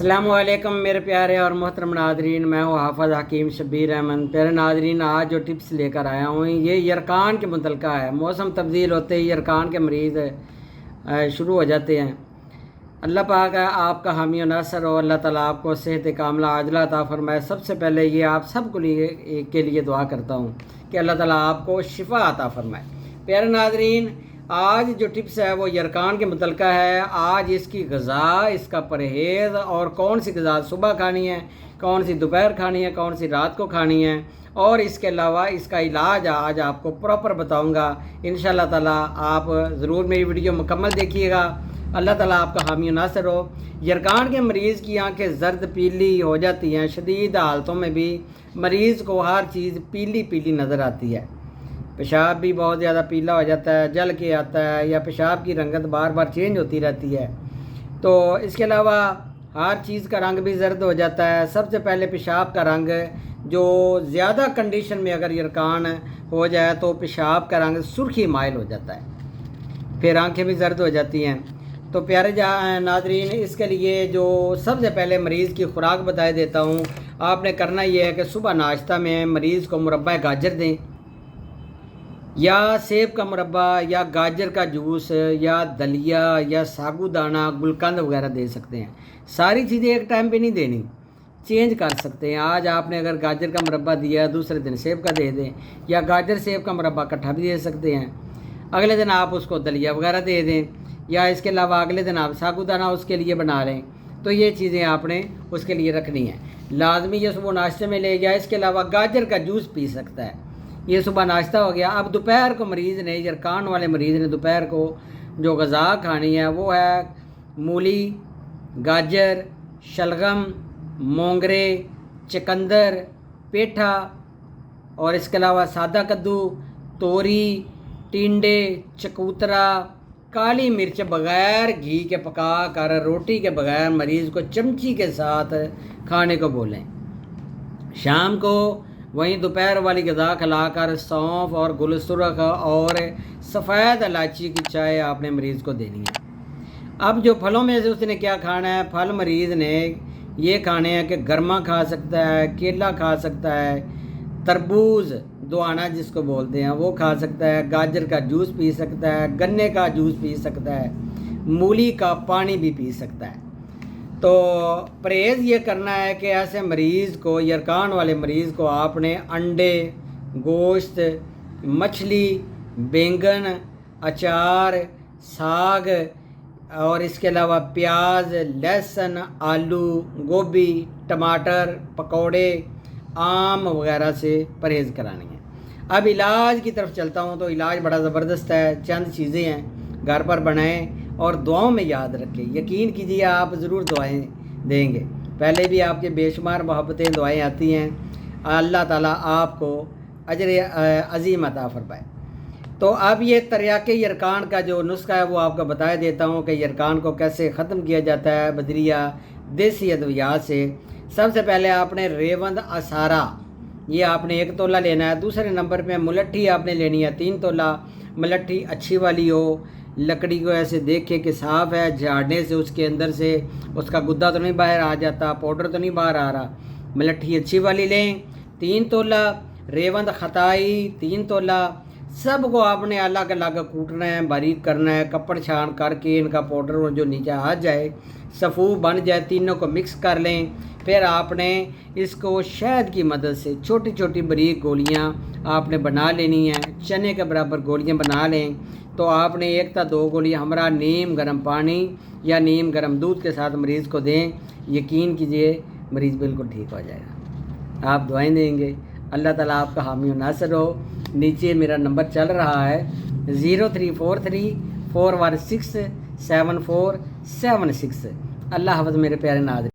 अस्सलाम वालेकुम मेरे प्यारे और मोहतरम नादरीन, मैं हूँ हाफ़िज़ हकीम शब्बीर अहमद। प्यारे नादरीन, आज जो टिप्स लेकर आया हूँ ये यरकान के मुतल्लिक़ा है। मौसम तब्दील होते ही यरकान के मरीज़ शुरू हो जाते हैं। अल्लाह पाक आपका हामी और नासर हो। अल्लाह ताला आपको सेहत कामला आजला अता फ़रमाए। सबसे पहले ये आप सब के लिए दुआ करता हूँ कि अल्लाह ताला आपको शिफ़ा अता फ़रमाए। प्यारे नादरीन, आज जो टिप्स है वो यरकान के मुतल्लिक़ा है। आज इसकी ग़िज़ा, इसका परहेज़ और कौन सी ग़िज़ा सुबह खानी है, कौन सी दोपहर खानी है, कौन सी रात को खानी है, और इसके अलावा इसका इलाज आज आपको प्रॉपर बताऊंगा। इंशाअल्लाह ताला आप ज़रूर मेरी वीडियो मुकम्मल देखिएगा। अल्लाह ताला आपका हामी नासर हो। यरकान के मरीज़ की आंखें ज़र्द पीली हो जाती हैं। शदीद हालतों में भी मरीज़ को हर चीज़ पीली पीली नज़र आती है। पेशाब भी बहुत ज़्यादा पीला हो जाता है, जल के आता है, या पेशाब की रंगत बार बार चेंज होती रहती है। तो इसके अलावा हर चीज़ का रंग भी ज़र्द हो जाता है। सबसे पहले पेशाब का रंग, जो ज़्यादा कंडीशन में अगर यरकान हो जाए तो पेशाब का रंग सुर्खी माइल हो जाता है, फिर आंखें भी ज़र्द हो जाती हैं। तो प्यारे नादरीन, इसके लिए जो सबसे पहले मरीज़ की खुराक बताए देता हूँ। आपने करना ये है कि सुबह नाश्ता में मरीज़ को मुरब्बा गाजर दें, या सेब का मुरब्बा, या गाजर का जूस, या दलिया, या साबूदाना, गुलकंद वगैरह दे सकते हैं। सारी चीज़ें एक टाइम पे नहीं देनी, चेंज कर सकते हैं। आज आपने अगर गाजर का मुरब्बा दिया, दूसरे दिन सेब का दे दें, या गाजर सेब का मुरब्बा इकट्ठा भी दे सकते हैं। अगले दिन आप उसको दलिया वगैरह दे दें, या इसके अलावा अगले दिन आप साबूदाना उसके लिए बना लें। तो ये चीज़ें आपने उसके लिए रखनी है। लाजमी ये सुबह नाश्ते में ले गया। इसके अलावा गाजर का जूस पी सकता है। ये सुबह नाश्ता हो गया। अब दोपहर को मरीज़ ने, यरकान वाले मरीज़ ने दोपहर को जो ग़िज़ा खानी है वो है मूली, गाजर, शलगम, मोंगरे, चकंदर, पेठा, और इसके अलावा सादा कद्दू, तोरी, टिंडे, चकूतरा, काली मिर्च बग़ैर घी के पका कर रोटी के बग़ैर मरीज़ को चमची के साथ खाने को बोलें। शाम को वहीं दोपहर वाली ग़िज़ा खिलाकर सौंफ और गुलसुरख और सफ़ेद इलायची की चाय आपने मरीज़ को देनी है। अब जो फलों में से उसने क्या खाना है, फल मरीज़ ने ये खाने हैं कि गरमा खा सकता है, केला खा सकता है, तरबूज दुआना जिसको बोलते हैं वो खा सकता है, गाजर का जूस पी सकता है, गन्ने का जूस पी सकता है, मूली का पानी भी पी सकता है। तो परहेज़ ये करना है कि ऐसे मरीज़ को, यरकान वाले मरीज़ को आपने अंडे, गोश्त, मछली, बैंगन, अचार, साग, और इसके अलावा प्याज, लहसुन, आलू, गोभी, टमाटर, पकौड़े, आम वगैरह से परहेज़ करानी है। अब इलाज की तरफ चलता हूँ। तो इलाज बड़ा ज़बरदस्त है। चंद चीज़ें हैं, घर पर बनाएं और दुआओं में याद रखें। यकीन कीजिए आप ज़रूर दुआएं देंगे। पहले भी आपके बेशुमार मोहब्बतें दुआएं आती हैं। अल्लाह ताला आपको अजर अज़ीम अता फ़रमाए। तो अब ये तरियाके यरकान का जो नुस्खा है वो आपको बताया देता हूँ कि यरकान को कैसे ख़त्म किया जाता है बदरिया देसी अद्वियात से। सबसे पहले आपने रेवंद असारा, ये आपने 1 तोला लेना है। दूसरे नंबर पे मुलट्ठी आपने लेनी है 3 तोला। मुलट्ठी अच्छी वाली हो, लकड़ी को ऐसे देखे कि साफ़ है, झाड़ने से उसके अंदर से उसका गुद्दा तो नहीं बाहर आ जाता, पाउडर तो नहीं बाहर आ रहा। मुलट्ठी अच्छी वाली लें। 3 तोला रेवंद खताई 3 तोला। सब को आपने अलग अलग कूटना है, बारीक करना है, कपड़ छान करके इनका पाउडर जो नीचे आ जाए, सफ़ू बन जाए, तीनों को मिक्स कर लें। फिर आपने इसको शहद की मदद से छोटी छोटी बारीक गोलियां आपने बना लेनी हैं। चने के बराबर गोलियां बना लें। तो आपने 1 या 2 गोली हमरा नीम गर्म पानी या नीम गर्म दूध के साथ मरीज़ को दें। यकीन कीजिए मरीज़ बिल्कुल ठीक हो जाएगा। आप दुआएं देंगे। अल्लाह ताला आपका हामी और नासर हो। नीचे मेरा नंबर चल रहा है 0343 416 7476। अल्लाह हाफ़िज़ मेरे प्यारे नाज़रीन।